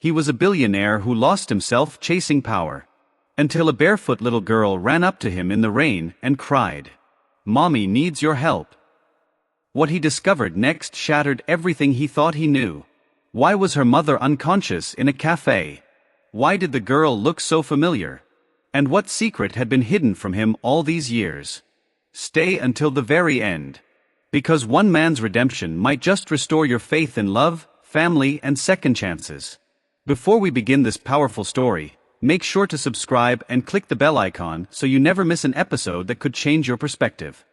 He was a billionaire who lost himself chasing power. Until a barefoot little girl ran up to him in the rain and cried, "Mommy needs your help." What he discovered next shattered everything he thought he knew. Why was her mother unconscious in a café? Why did the girl look so familiar? And what secret had been hidden from him all these years? Stay until the very end. Because one man's redemption might just restore your faith in love, family, and second chances. Before we begin this powerful story, make sure to subscribe and click the bell icon so you never miss an episode that could change your perspective.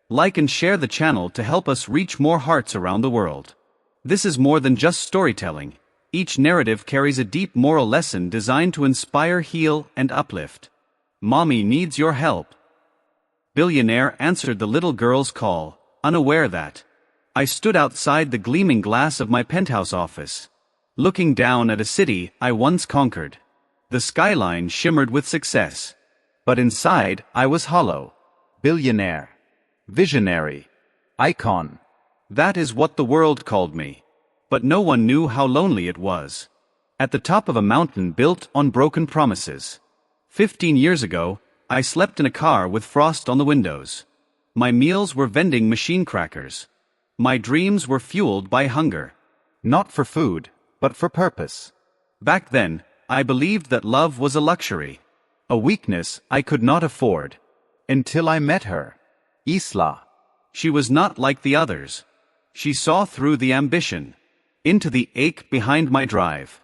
Like and share the channel to help us reach more hearts around the world. This is more than just storytelling. Each narrative carries a deep moral lesson designed to inspire, heal, and uplift. Mommy needs your help. Billionaire answered the little girl's call, unaware that I stood outside the gleaming glass of my penthouse office, looking down at a city I once conquered. The skyline shimmered with success, but inside I was hollow. Billionaire. Visionary. Icon. That is what the world called me. But no one knew how lonely it was. At the top of a mountain built on broken promises. 15 years ago, I slept in a car with frost on the windows. My meals were vending machine crackers. My dreams were fueled by hunger. Not for food, but for purpose. Back then, I believed that love was a luxury. A weakness I could not afford. Until I met her. Isla. She was not like the others. She saw through the ambition. Into the ache behind my drive.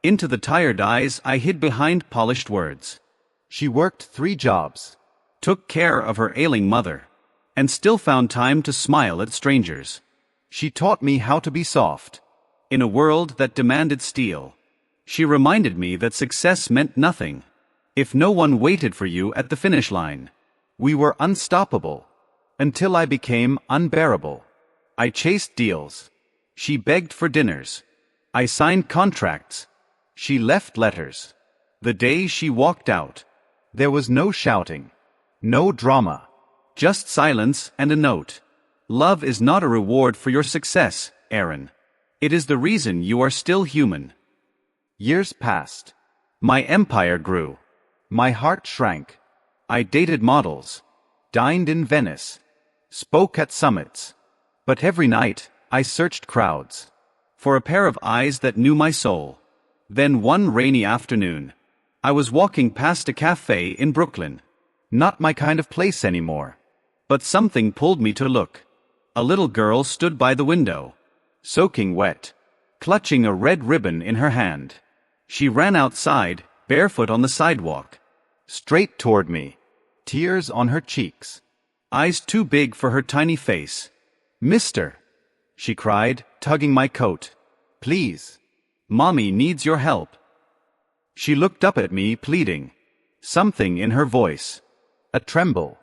Into the tired eyes I hid behind polished words. She worked 3 jobs. Took care of her ailing mother. And still found time to smile at strangers. She taught me how to be soft. In a world that demanded steel. She reminded me that success meant nothing if no one waited for you at the finish line. We were unstoppable. Until I became unbearable. I chased deals. She begged for dinners. I signed contracts. She left letters. The day she walked out, there was no shouting. No drama. Just silence and a note. Love is not a reward for your success, Aaron. It is the reason you are still human. Years passed. My empire grew. My heart shrank. I dated models. Dined in Venice. Spoke at summits. But every night, I searched crowds. For a pair of eyes that knew my soul. Then one rainy afternoon, I was walking past a café in Brooklyn. Not my kind of place anymore. But something pulled me to look. A little girl stood by the window. Soaking wet. Clutching a red ribbon in her hand. She ran outside, barefoot on the sidewalk. Straight toward me. Tears on her cheeks. Eyes too big for her tiny face. "Mister," she cried, tugging my coat. "Please. Mommy needs your help." She looked up at me, pleading. Something in her voice. A tremble.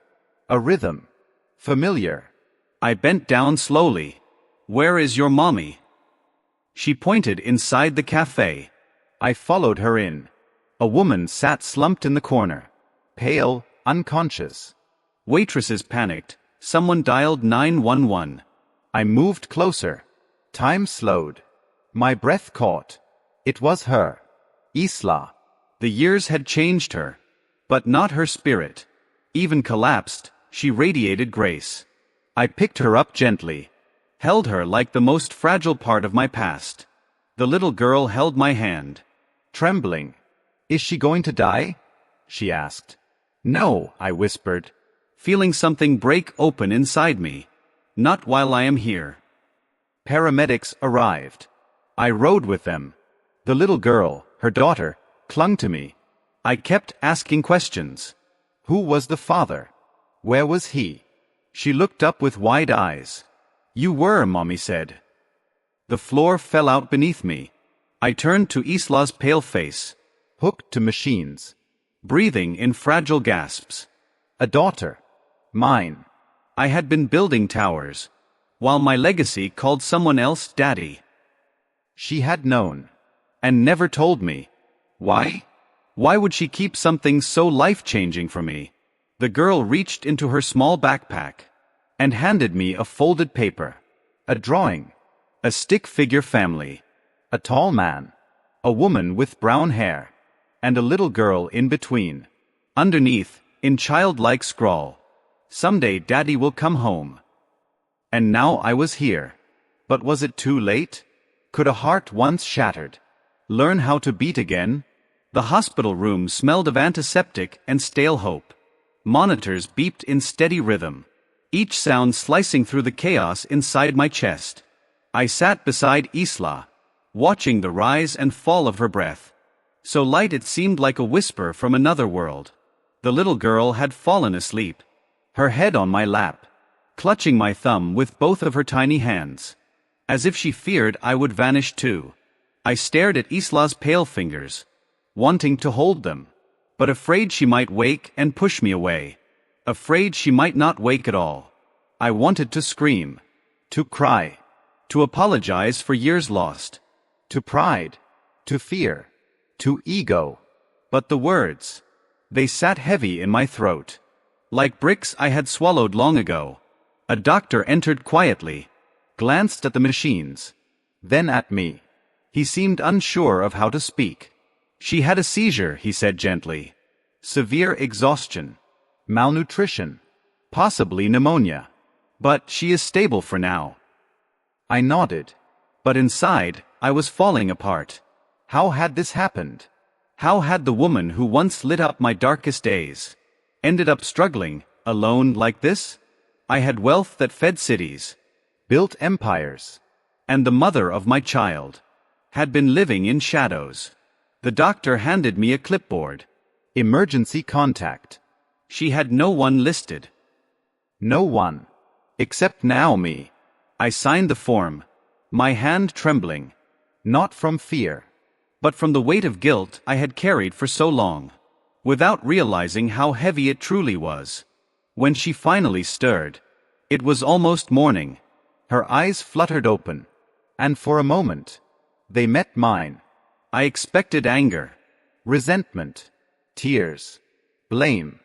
A rhythm. Familiar. I bent down slowly. "Where is your mommy?" She pointed inside the café. I followed her in. A woman sat slumped in the corner. Pale, unconscious. Waitresses panicked. Someone dialed 911. I moved closer. Time slowed. My breath caught. It was her. Isla. The years had changed her. But not her spirit. Even collapsed, she radiated grace. I picked her up gently. Held her like the most fragile part of my past. The little girl held my hand. Trembling. "Is she going to die?" she asked. "No," I whispered. Feeling something break open inside me. "Not while I am here." Paramedics arrived. I rode with them. The little girl, her daughter, clung to me. I kept asking questions. Who was the father? Where was he? She looked up with wide eyes. "You were," Mommy said. The floor fell out beneath me. I turned to Isla's pale face. Hooked to machines. Breathing in fragile gasps. A daughter. Mine. I had been building towers, while my legacy called someone else daddy. She had known. And never told me. Why? Why would she keep something so life-changing from me? The girl reached into her small backpack and handed me a folded paper. A drawing. A stick figure family. A tall man. a woman with brown hair, and a little girl in between. Underneath, in childlike scrawl, "Someday Daddy will come home." And now I was here. But was it too late? Could a heart once shattered learn how to beat again? The hospital room smelled of antiseptic and stale hope. Monitors beeped in steady rhythm, each sound slicing through the chaos inside my chest. I sat beside Isla, watching the rise and fall of her breath. So light it seemed like a whisper from another world. The little girl had fallen asleep, her head on my lap, clutching my thumb with both of her tiny hands, as if she feared I would vanish too. I stared at Isla's pale fingers, wanting to hold them, but afraid she might wake and push me away. Afraid she might not wake at all. I wanted to scream, to cry, to apologize for years lost, to pride, to fear, to ego. But the words, they sat heavy in my throat, like bricks I had swallowed long ago. A doctor entered quietly, glanced at the machines, then at me. He seemed unsure of how to speak. "She had a seizure," he said gently. "Severe exhaustion, malnutrition, possibly pneumonia. But she is stable for now." I nodded, but inside, I was falling apart. How had this happened? How had the woman who once lit up my darkest days ended up struggling, alone like this? I had wealth that fed cities, built empires, and the mother of my child had been living in shadows. The doctor handed me a clipboard. Emergency contact. She had no one listed. No one. Except Naomi. I signed the form, my hand trembling, not from fear, but from the weight of guilt I had carried for so long, without realizing how heavy it truly was. When she finally stirred, it was almost morning. Her eyes fluttered open, and for a moment, they met mine. I expected anger, resentment, tears, blame,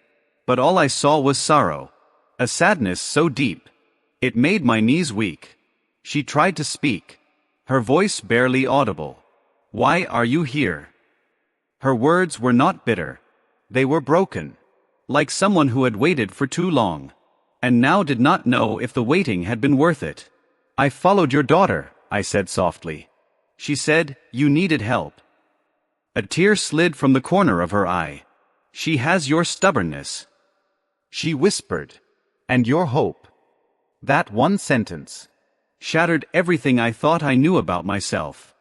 but all I saw was sorrow, a sadness so deep, it made my knees weak. She tried to speak, her voice barely audible. "Why are you here?" Her words were not bitter, they were broken, like someone who had waited for too long, and now did not know if the waiting had been worth it. "I followed your daughter," I said softly. She said, "You needed help." A tear slid from the corner of her eye. "She has your stubbornness," she whispered, "and your hope." That one sentence shattered everything I thought I knew about myself.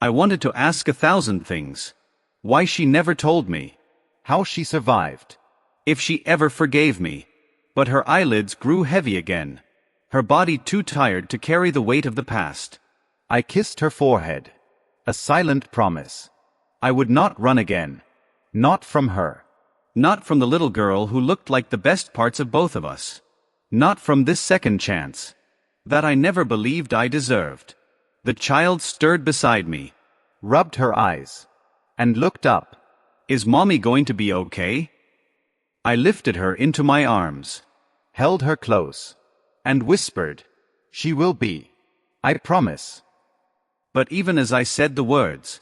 I wanted to ask 1,000 things. Why she never told me. How she survived. If she ever forgave me. But her eyelids grew heavy again. Her body too tired to carry the weight of the past. I kissed her forehead. A silent promise. I would not run again. Not from her. Not from the little girl who looked like the best parts of both of us. Not from this second chance. That I never believed I deserved. The child stirred beside me, rubbed her eyes, and looked up. "Is Mommy going to be okay?" I lifted her into my arms, held her close, and whispered, "She will be. I promise." But even as I said the words,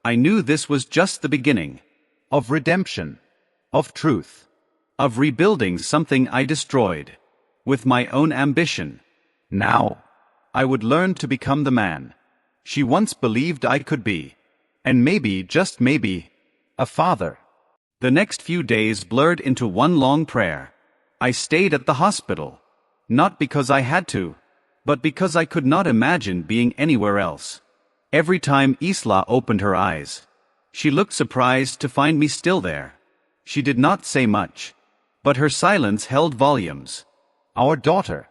I knew this was just the beginning. Of redemption. Of truth. Of rebuilding something I destroyed. With my own ambition. Now, I would learn to become the man she once believed I could be. And maybe, just maybe, a father. The next few days blurred into one long prayer. I stayed at the hospital. Not because I had to, but because I could not imagine being anywhere else. Every time Isla opened her eyes, she looked surprised to find me still there. She did not say much, but her silence held volumes. Our daughter,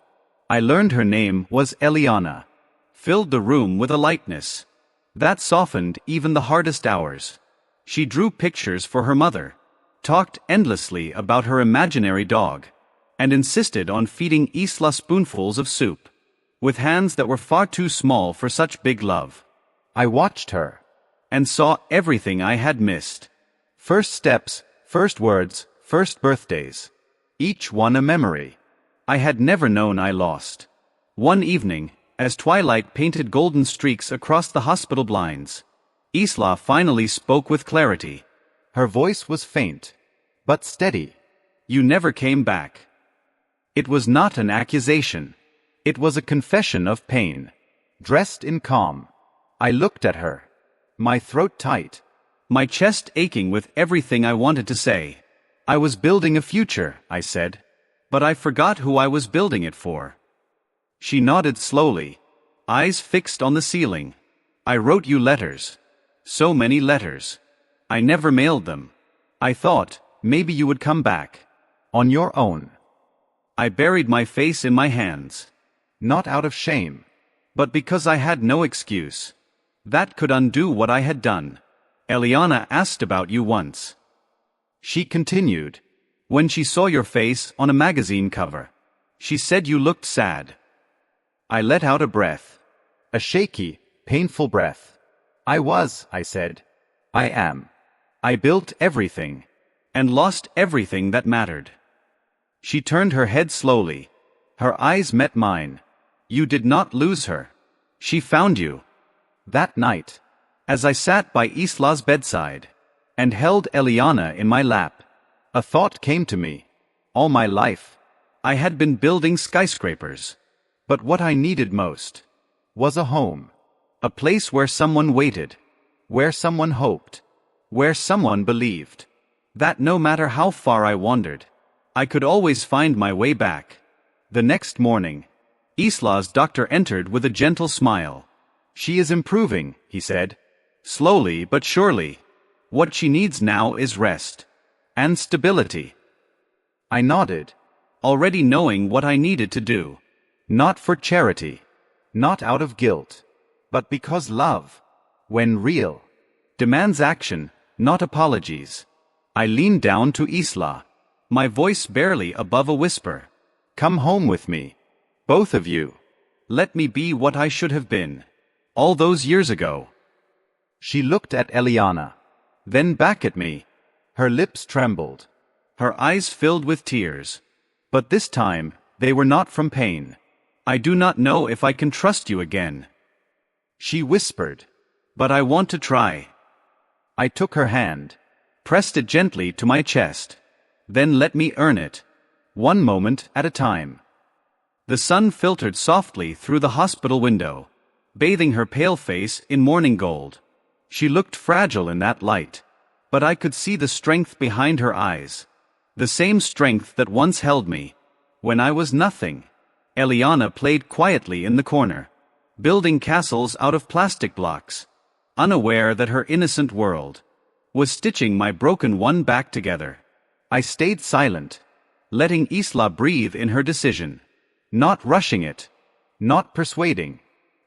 I learned her name was Eliana, filled the room with a lightness that softened even the hardest hours. She drew pictures for her mother, talked endlessly about her imaginary dog, and insisted on feeding Isla spoonfuls of soup, with hands that were far too small for such big love. I watched her, and saw everything I had missed. First steps, first words, first birthdays. Each one a memory I had never known I lost. One evening, as twilight painted golden streaks across the hospital blinds, Isla finally spoke with clarity. Her voice was faint, but steady. You never came back. It was not an accusation. It was a confession of pain. Dressed in calm, I looked at her, my throat tight, my chest aching with everything I wanted to say. I was building a future, I said, but I forgot who I was building it for. She nodded slowly, eyes fixed on the ceiling. I wrote you letters. So many letters. I never mailed them. I thought, maybe you would come back. On your own. I buried my face in my hands. Not out of shame, but because I had no excuse. That could undo what I had done. Eliana asked about you once. She continued. When she saw your face on a magazine cover. She said you looked sad. I let out a breath. A shaky, painful breath. I said. I am. I built everything. And lost everything that mattered. She turned her head slowly. Her eyes met mine. You did not lose her. She found you. That night, as I sat by Isla's bedside, and held Eliana in my lap, a thought came to me. All my life, I had been building skyscrapers. But what I needed most was a home. A place where someone waited. Where someone hoped. Where someone believed. That no matter how far I wandered, I could always find my way back. The next morning, Isla's doctor entered with a gentle smile. She is improving, he said. Slowly but surely. What she needs now is rest. And stability. I nodded, already knowing what I needed to do. Not for charity. Not out of guilt. But because love, when real, demands action, not apologies. I leaned down to Isla, my voice barely above a whisper. Come home with me. Both of you. Let me be what I should have been. All those years ago. She looked at Eliana. Then back at me. Her lips trembled. Her eyes filled with tears. But this time, they were not from pain. I do not know if I can trust you again. She whispered. But I want to try. I took her hand. Pressed it gently to my chest. Then let me earn it. One moment at a time. The sun filtered softly through the hospital window, bathing her pale face in morning gold. She looked fragile in that light, but I could see the strength behind her eyes. The same strength that once held me, when I was nothing. Eliana played quietly in the corner, building castles out of plastic blocks, unaware that her innocent world was stitching my broken one back together. I stayed silent, letting Isla breathe in her decision, not rushing it, not persuading,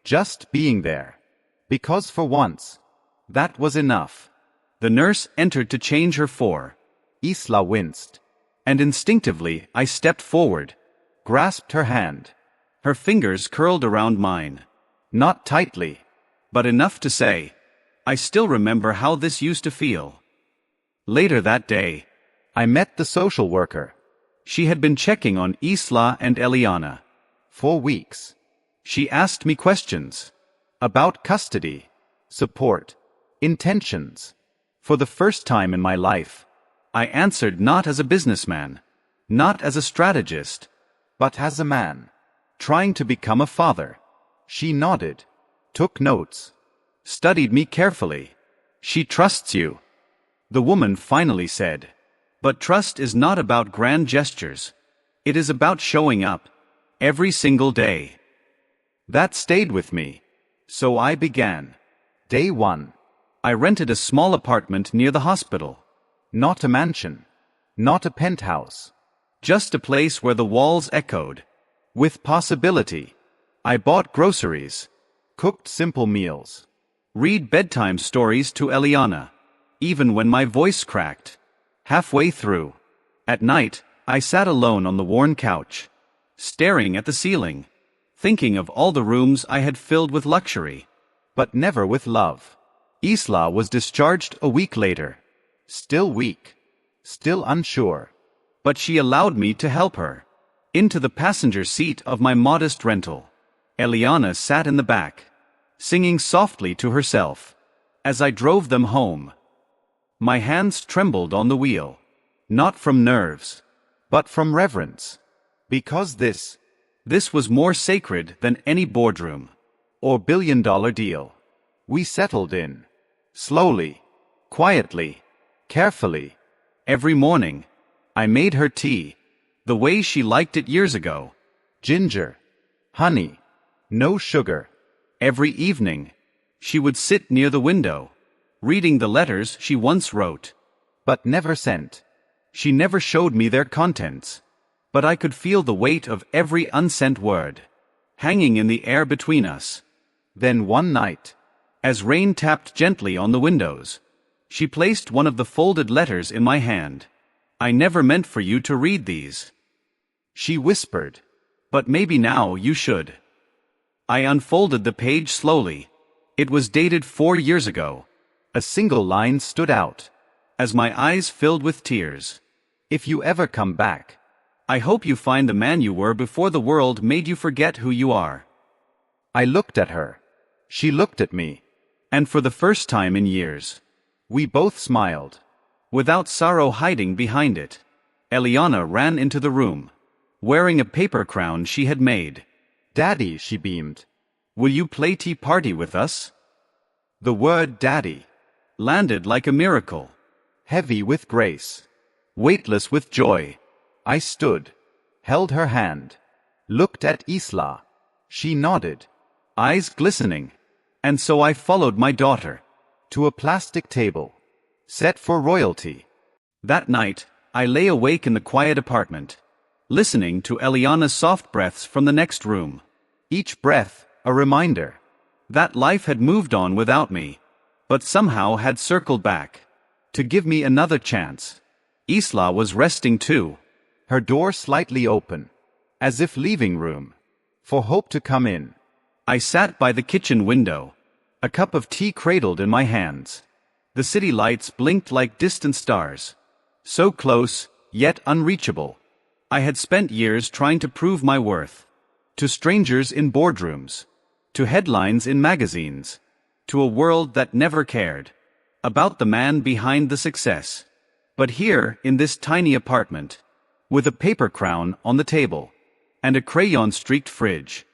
just being there. Because for once, that was enough. The nurse entered to change her for. Isla winced, and instinctively I stepped forward, grasped her hand. Her fingers curled around mine. Not tightly, but enough to say, I still remember how this used to feel. Later that day, I met the social worker. She had been checking on Isla and Eliana. For weeks. She asked me questions. About custody, support, intentions. For the first time in my life, I answered not as a businessman, not as a strategist, but as a man, trying to become a father. She nodded, took notes, studied me carefully. She trusts you, the woman finally said. But trust is not about grand gestures. It is about showing up, every single day. That stayed with me. So I began. Day 1. I rented a small apartment near the hospital. Not a mansion. Not a penthouse. Just a place where the walls echoed. With possibility. I bought groceries. Cooked simple meals. Read bedtime stories to Eliana. Even when my voice cracked. Halfway through. At night, I sat alone on the worn couch. Staring at the ceiling. Thinking of all the rooms I had filled with luxury. But never with love. Isla was discharged a week later. Still weak. Still unsure. But she allowed me to help her. Into the passenger seat of my modest rental. Eliana sat in the back. Singing softly to herself. as I drove them home. My hands trembled on the wheel, not from nerves, but from reverence. Because this was more sacred than any boardroom or billion-dollar deal. We settled in. Slowly, quietly, carefully. Every morning, I made her tea, the way she liked it years ago. Ginger, honey, no sugar. Every evening, she would sit near the window, reading the letters she once wrote, but never sent. She never showed me their contents, but I could feel the weight of every unsent word, hanging in the air between us. Then one night, as rain tapped gently on the windows, she placed one of the folded letters in my hand. I never meant for you to read these, she whispered, but maybe now you should. I unfolded the page slowly. It was dated 4 years ago. A single line stood out, as my eyes filled with tears. If you ever come back, I hope you find the man you were before the world made you forget who you are. I looked at her. She looked at me. And for the first time in years, we both smiled, without sorrow hiding behind it. Eliana ran into the room, wearing a paper crown she had made. Daddy, she beamed. Will you play tea party with us? The word daddy landed like a miracle, heavy with grace, weightless with joy. I stood, held her hand, looked at Isla. She nodded, eyes glistening, and so I followed my daughter to a plastic table, set for royalty. That night, I lay awake in the quiet apartment, listening to Eliana's soft breaths from the next room. Each breath, a reminder that life had moved on without me, but somehow had circled back to give me another chance. Isla was resting too, her door slightly open, as if leaving room for hope to come in. I sat by the kitchen window, a cup of tea cradled in my hands. The city lights blinked like distant stars, so close, yet unreachable. I had spent years trying to prove my worth, to strangers in boardrooms, to headlines in magazines, to a world that never cared about the man behind the success. But here, in this tiny apartment, with a paper crown on the table, and a crayon-streaked fridge,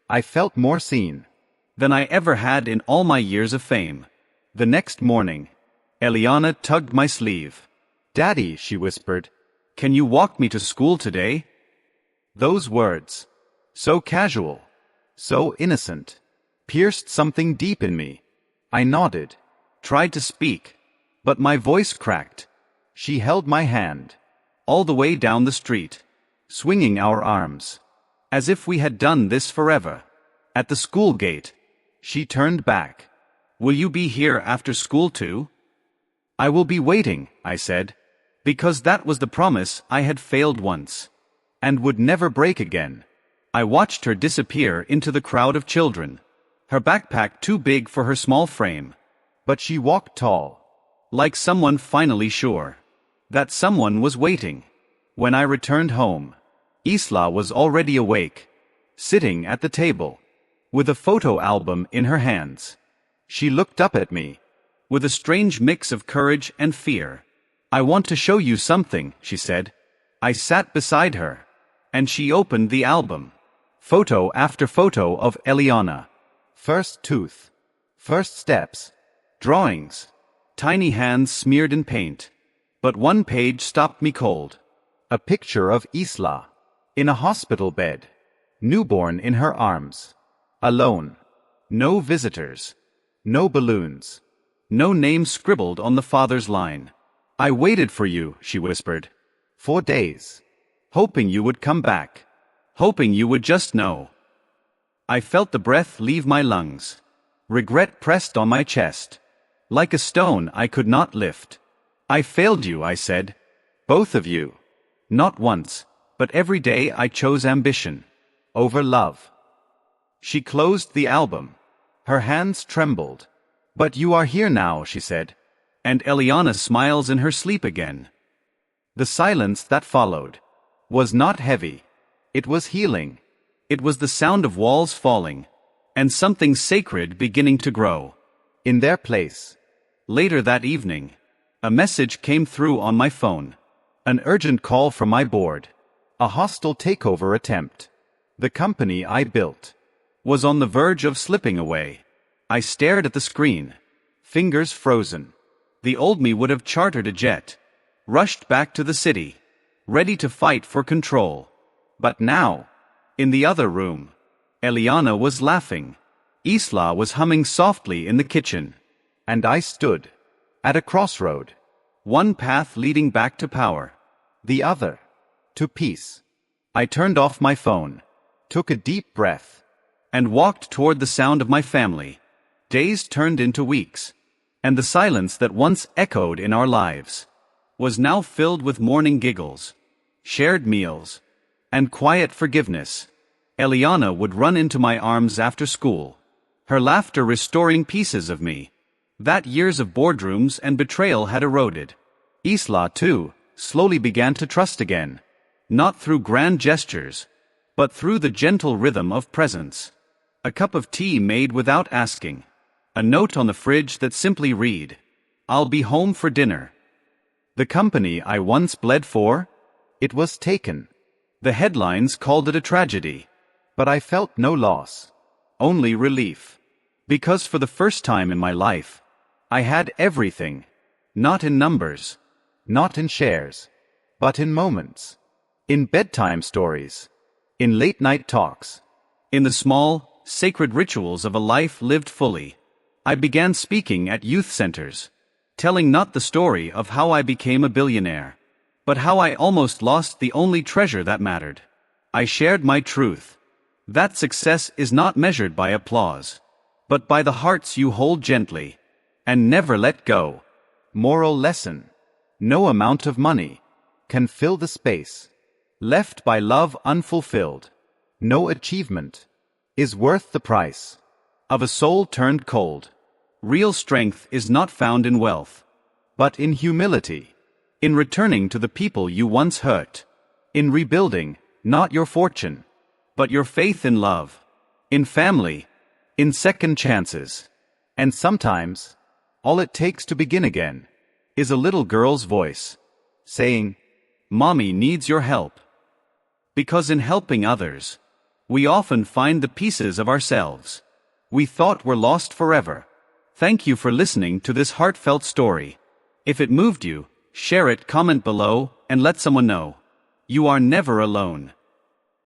I felt more seen than I ever had in all my years of fame. The next morning, Eliana tugged my sleeve. Daddy, she whispered, can you walk me to school today? Those words, so casual, so innocent, pierced something deep in me. I nodded, tried to speak, but my voice cracked. She held my hand, all the way down the street, swinging our arms, as if we had done this forever. At the school gate, she turned back. Will you be here after school too? I will be waiting, I said, because that was the promise I had failed once, and would never break again. I watched her disappear into the crowd of children, her backpack too big for her small frame. But she walked tall, like someone finally sure that someone was waiting. When I returned home, Isla was already awake, sitting at the table, with a photo album in her hands. She looked up at me, with a strange mix of courage and fear. I want to show you something, she said. I sat beside her, and she opened the album. Photo after photo of Eliana. First tooth, first steps, drawings, tiny hands smeared in paint. But one page stopped me cold. A picture of Isla, in a hospital bed, newborn in her arms, alone. No visitors, no balloons, no name scribbled on the father's line. I waited for you, she whispered. 4 days. Hoping you would come back. Hoping you would just know. I felt the breath leave my lungs. Regret pressed on my chest, like a stone I could not lift. I failed you, I said. Both of you. Not once, but every day I chose ambition over love. She closed the album. Her hands trembled. But you are here now, she said. And Eliana smiles in her sleep again. The silence that followed was not heavy. It was healing. It was the sound of walls falling, and something sacred beginning to grow. In their place, Later that evening, a message came through on my phone. An urgent call from my board. A hostile takeover attempt. The company I built Was on the verge of slipping away. I stared at the screen, fingers frozen. The old me would have chartered a jet, rushed back to the city, ready to fight for control. But now, in the other room, Eliana was laughing. Isla was humming softly in the kitchen. and I stood at a crossroad. One path leading back to power, The other to peace. I turned off my phone, took a deep breath, and walked toward the sound of my family. Days turned into weeks, and the silence that once echoed in our lives was now filled with morning giggles, shared meals, and quiet forgiveness. Eliana would run into my arms after school, her laughter restoring pieces of me that years of boardrooms and betrayal had eroded. Isla, too, slowly began to trust again, not through grand gestures, but through the gentle rhythm of presence. A cup of tea made without asking, a note on the fridge that simply read, "I'll be home for dinner." The company I once bled for? It was taken. The headlines called it a tragedy. But I felt no loss. Only relief. Because for the first time in my life, I had everything. Not in numbers. Not in shares. But in moments. In bedtime stories. In late-night talks. In the small, sacred rituals of a life lived fully. I began speaking at youth centers, telling not the story of how I became a billionaire, but how I almost lost the only treasure that mattered. I shared my truth. That success is not measured by applause, but by the hearts you hold gently and never let go. Moral lesson. No amount of money can fill the space left by love unfulfilled. No achievement is worth the price Of a soul turned cold. Real strength is not found in wealth, but in humility. in returning to the people you once hurt, In rebuilding, not your fortune, but your faith in love, in family, in second chances. And sometimes, all it takes to begin again is a little girl's voice saying, "Mommy needs your help." Because in helping others, we often find the pieces of ourselves we thought were lost forever. Thank you for listening to this heartfelt story. If it moved you, share it, comment below, and let someone know. You are never alone.